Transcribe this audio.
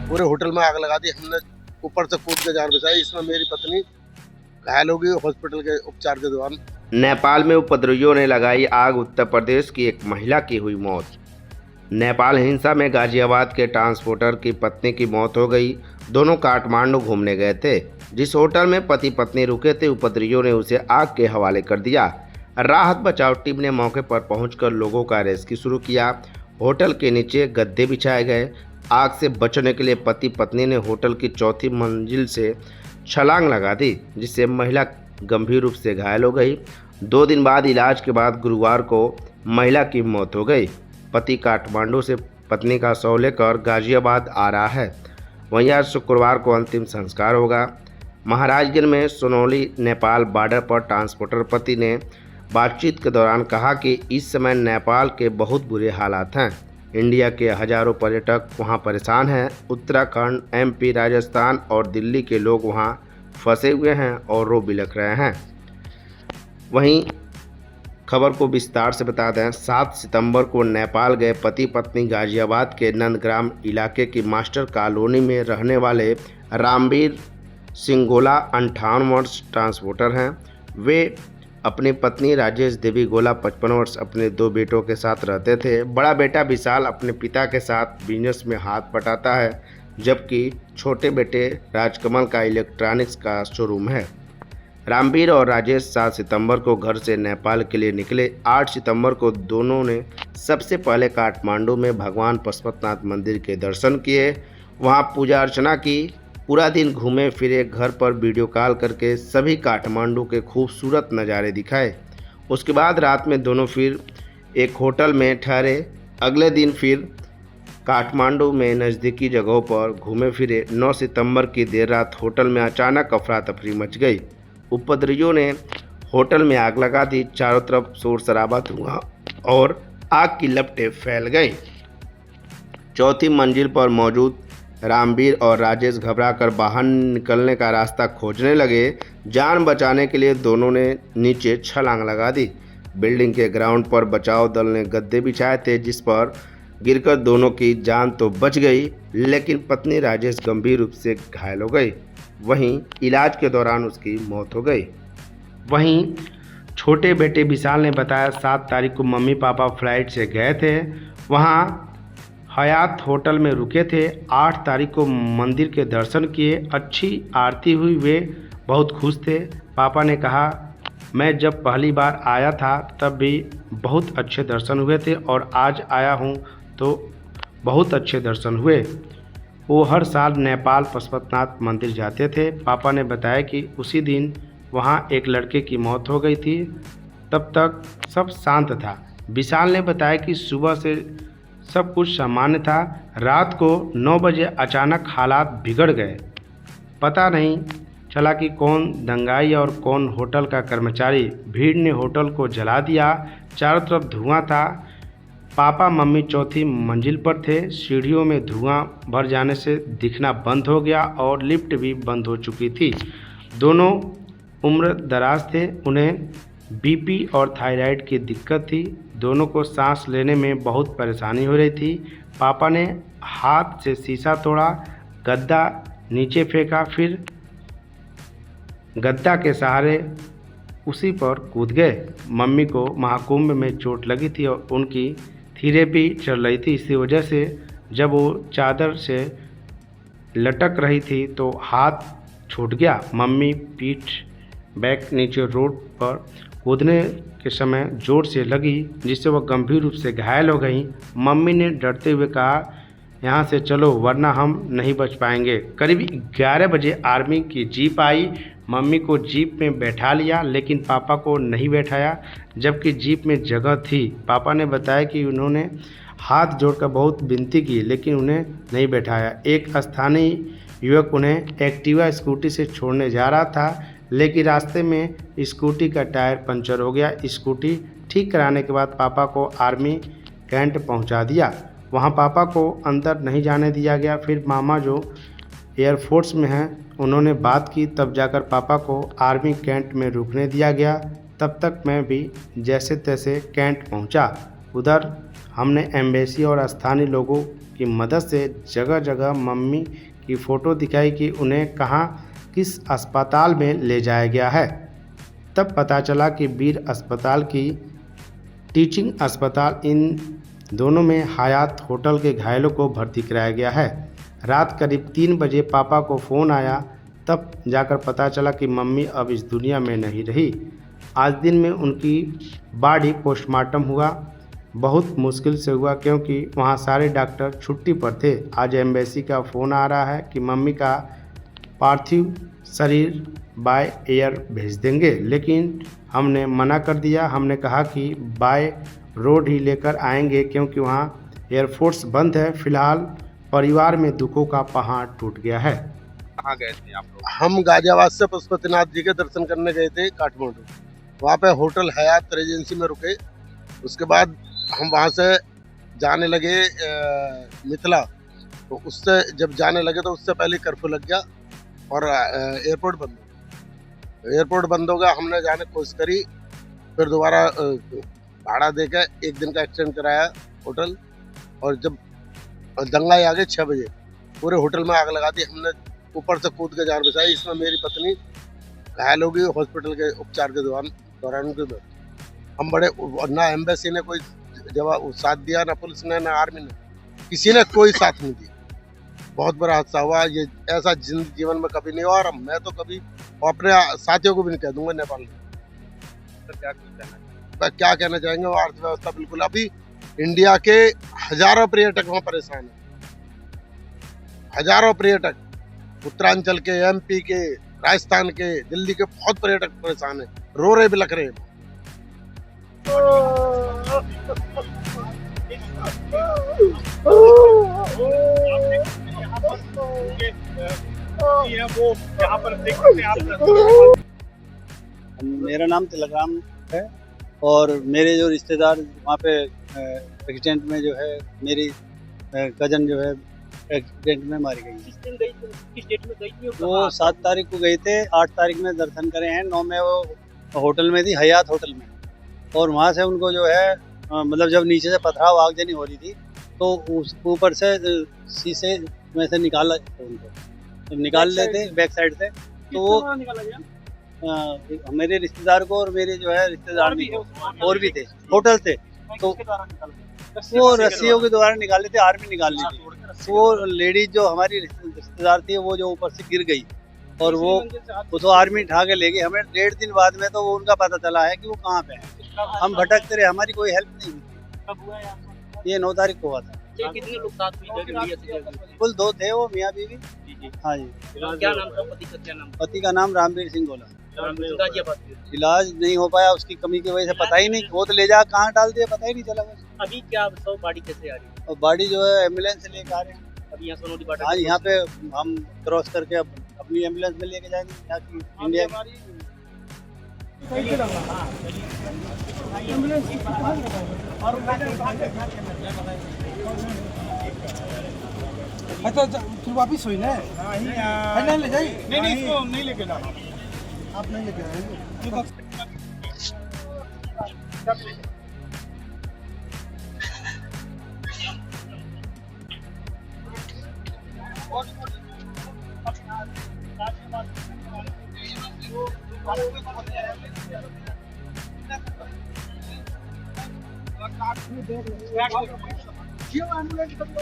पूरे होटल में आग लगा दी हमने, ऊपर से कूद के जान बचाई। इसमें मेरी पत्नी घायल हो गई हॉस्पिटल के उपचार के दौरान। नेपाल में उपद्रवियों ने लगाई आग, उत्तर प्रदेश की एक महिला की हुई मौत। नेपाल हिंसा में गाजियाबाद के ट्रांसपोर्टर की पत्नी की मौत हो गई। दोनों काठमांडू घूमने गए थे। जिस होटल में पति पत्नी रुके थे, उपद्रवियों ने उसे आग के हवाले कर दिया। राहत बचाव टीम ने मौके पर पहुंचकर लोगों का रेस्क्यू शुरू किया। होटल के नीचे गद्दे बिछाए गए। आग से बचने के लिए पति पत्नी ने होटल की चौथी मंजिल से छलांग लगा दी, जिससे महिला गंभीर रूप से घायल हो गई। 2 दिन बाद इलाज के बाद गुरुवार को महिला की मौत हो गई। पति काठमांडू से पत्नी का शव लेकर गाजियाबाद आ रहा है। वहीं आज शुक्रवार को अंतिम संस्कार होगा। महाराजगंज में सोनौली नेपाल बॉर्डर पर ट्रांसपोर्टर पति ने बातचीत के दौरान कहा कि इस समय नेपाल के बहुत बुरे हालात हैं। इंडिया के हजारों पर्यटक वहां परेशान हैं। उत्तराखंड, MP, राजस्थान और दिल्ली के लोग वहां फंसे हुए हैं और रो बिलख रहे हैं। वहीं खबर को विस्तार से बता दें, 7 सितंबर को नेपाल गए पति पत्नी गाजियाबाद के नंदग्राम इलाके की मास्टर कॉलोनी में रहने वाले रामवीर सिंह गोला 58 वर्ष ट्रांसपोर्टर हैं। वे अपनी पत्नी राजेश देवी गोला 55 वर्ष अपने 2 बेटों के साथ रहते थे। बड़ा बेटा विशाल अपने पिता के साथ बिजनेस में हाथ बटाता है, जबकि छोटे बेटे राजकमल का इलेक्ट्रॉनिक्स का शोरूम है। रामवीर और राजेश 7 सितंबर को घर से नेपाल के लिए निकले। 8 सितंबर को दोनों ने सबसे पहले काठमांडू में भगवान पशुपतिनाथ मंदिर के दर्शन किए, वहां पूजा अर्चना की। पूरा दिन घूमे फिरे, घर पर वीडियो कॉल करके सभी काठमांडू के खूबसूरत नज़ारे दिखाए। उसके बाद रात में दोनों फिर एक होटल में ठहरे। अगले दिन फिर काठमांडू में नज़दीकी जगहों पर घूमे फिरे। 9 सितंबर की देर रात होटल में अचानक अफरा तफरी मच गई। उपद्रवियों ने होटल में आग लगा दी। चारों तरफ शोर शराबा हुआ और आग की लपटें फैल गईं। चौथी मंजिल पर मौजूद रामवीर और राजेश घबराकर बाहर निकलने का रास्ता खोजने लगे। जान बचाने के लिए दोनों ने नीचे छलांग लगा दी। बिल्डिंग के ग्राउंड पर बचाव दल ने गद्दे बिछाए थे, जिस पर गिरकर दोनों की जान तो बच गई, लेकिन पत्नी राजेश गंभीर रूप से घायल हो गई। वहीं इलाज के दौरान उसकी मौत हो गई। वहीं छोटे बेटे विशाल ने बताया, 7 तारीख को मम्मी पापा फ्लाइट से गए थे, वहां हयात होटल में रुके थे। 8 तारीख को मंदिर के दर्शन किए, अच्छी आरती हुई, वे बहुत खुश थे। पापा ने कहा, मैं जब पहली बार आया था तब भी बहुत अच्छे दर्शन हुए थे और आज आया हूँ तो बहुत अच्छे दर्शन हुए। वो हर साल नेपाल पशुपतिनाथ मंदिर जाते थे। पापा ने बताया कि उसी दिन वहाँ एक लड़के की मौत हो गई थी, तब तक सब शांत था। विशाल ने बताया कि सुबह से सब कुछ सामान्य था। रात को 9 बजे अचानक हालात बिगड़ गए। पता नहीं चला कि कौन दंगाई और कौन होटल का कर्मचारी। भीड़ ने होटल को जला दिया। चारों तरफ धुआं था। पापा मम्मी चौथी मंजिल पर थे। सीढ़ियों में धुआं भर जाने से दिखना बंद हो गया और लिफ्ट भी बंद हो चुकी थी। दोनों उम्र दराज थे। उन्हें BP और थायराइड की दिक्कत थी। दोनों को सांस लेने में बहुत परेशानी हो रही थी। पापा ने हाथ से शीशा तोड़ा, गद्दा नीचे फेंका, फिर गद्दा के सहारे उसी पर कूद गए। मम्मी को महाकुंभ में चोट लगी थी और उनकी थेरेपी चल रही थी। इसी वजह से जब वो चादर से लटक रही थी तो हाथ छूट गया। मम्मी पीठ बैक नीचे रोड पर कूदने के समय जोर से लगी, जिससे वह गंभीर रूप से घायल हो गई। मम्मी ने डरते हुए कहा, यहाँ से चलो वरना हम नहीं बच पाएंगे। करीब 11 बजे आर्मी की जीप आई। मम्मी को जीप में बैठा लिया, लेकिन पापा को नहीं बैठाया, जबकि जीप में जगह थी। पापा ने बताया कि उन्होंने हाथ जोड़कर बहुत विनती की, लेकिन उन्हें नहीं बैठाया। एक स्थानीय युवक उन्हें एक्टिवा स्कूटी से छोड़ने जा रहा था, लेकिन रास्ते में स्कूटी का टायर पंचर हो गया। स्कूटी ठीक कराने के बाद पापा को आर्मी कैंट पहुंचा दिया। वहां पापा को अंदर नहीं जाने दिया गया। फिर मामा जो एयरफोर्स में हैं उन्होंने बात की, तब जाकर पापा को आर्मी कैंट में रुकने दिया गया। तब तक मैं भी जैसे तैसे कैंट पहुंचा। उधर हमने एम्बेसी और स्थानीय लोगों की मदद से जगह जगह मम्मी की फ़ोटो दिखाई कि उन्हें कहाँ किस अस्पताल में ले जाया गया है। तब पता चला कि वीर अस्पताल की टीचिंग अस्पताल इन दोनों में हयात होटल के घायलों को भर्ती कराया गया है। रात करीब 3 बजे पापा को फ़ोन आया, तब जाकर पता चला कि मम्मी अब इस दुनिया में नहीं रही। आज दिन में उनकी बॉडी पोस्टमार्टम हुआ। बहुत मुश्किल से हुआ क्योंकि वहाँ सारे डॉक्टर छुट्टी पर थे। आज एम्बेसी का फ़ोन आ रहा है कि मम्मी का पार्थिव शरीर बाय एयर भेज देंगे, लेकिन हमने मना कर दिया। हमने कहा कि बाय रोड ही लेकर आएंगे क्योंकि वहाँ एयरफोर्स बंद है। फिलहाल परिवार में दुखों का पहाड़ टूट गया है। कहाँ गए थे आप लोग? हम गाजियाबाद से पशुपतिनाथ जी के दर्शन करने गए थे काठमांडू। वहाँ पे होटल हयात रेजेंसी में रुके। उसके बाद हम वहाँ से जाने लगे मिथिला। तो उससे जब जाने लगे तो उससे पहले कर्फ्यू लग गया और एयरपोर्ट बंद हो गया। एयरपोर्ट बंद हो गया, हमने जाने की कोशिश करी, फिर दोबारा भाड़ा दे के 1 दिन का एक्सटेंड कराया होटल। और जब दंगा आ गए 6 बजे पूरे होटल में आग लगा दी। हमने ऊपर से कूद के जान बचाई। इसमें मेरी पत्नी घायल हो गई हॉस्पिटल के उपचार के दौरान उनकी मौत। हम बड़े, ना एम्बेसी ने कोई जवाब साथ दिया, ना पुलिस ने, ना आर्मी ने, किसी ने कोई साथ नहीं दिया। बहुत बड़ा हादसा हुआ। ये ऐसा जीवन में कभी नहीं हुआ और मैं तो कभी अपने साथियों को भी नहीं कह दूंगा नेपाल में। तो क्या कहना चाहेंगे? वो अर्थव्यवस्था बिल्कुल, अभी इंडिया के हजारों पर्यटक वहाँ परेशान है। हजारों पर्यटक उत्तरांचल के, एमपी के, राजस्थान के, दिल्ली के बहुत पर्यटक परेशान है, रो रहे बिलख रहे हैं। मेरा नाम तिलकराम है और मेरे जो रिश्तेदार वहाँ पे एक्सीडेंट में जो है मेरी कजन जो है एक्सीडेंट में मारी गई। किस दिन गई थी? किस डेट में गई थी? वो 7 तारीख को गए थे, 8 तारीख में दर्शन करे हैं, 9 में वो होटल में थी, हयात होटल में। और वहाँ से उनको जो है मतलब जब नीचे से पथराव आगजनी हो रही थी तो उस ऊपर से शीशे में से निकाला उनको, तो निकाल लेते बैक साइड से। तो वो निकाला गया? मेरे रिश्तेदार को और मेरे जो है रिश्तेदार भी और भी थे, होटल से। तो वो रस्सियों के द्वारा निकाले थे, आर्मी निकाल ली थी। वो लेडीज जो हमारी रिश्तेदार थी वो जो ऊपर से गिर गई और वो तो आर्मी उठा के ले गई। हमें 1.5 दिन बाद में तो वो उनका पता चला है कि वो कहाँ पे है। हम भटकते रहे, हमारी कोई हेल्प नहीं हुई। कब हुआ है? ये 9 तारीख को हुआ था। कितने लोग साथ में? कुल 2 थे, वो मियाँ बीवी। हाँ जी। क्या नाम था पति का? क्या नाम? पति का नाम रामवीर सिंह गोला। गाजियाबाद। इलाज नहीं हो पाया, उसकी कमी की वजह से पता ही नहीं, वो तो ले जा कहाँ डाल दिया पता ही नहीं चला। अभी क्या सब बॉडी कैसे आ रही है? और बॉडी जो है एम्बुलेंस से लेकर आ रहे हैं। अभी यहाँ सोनोडी बाटा। हाँ, यहाँ पे हम क्रॉस करके अब अपनी एम्बुलेंस में लेके जाएंगे यहाँ की इंडिया की। अच्छा फिर वापिस हुई ना? नहीं ले जाइए। नहीं इसको नहीं लेके जाना। आप नहीं लेके आएंगे? क्यों एम्बुलेंस कर लो?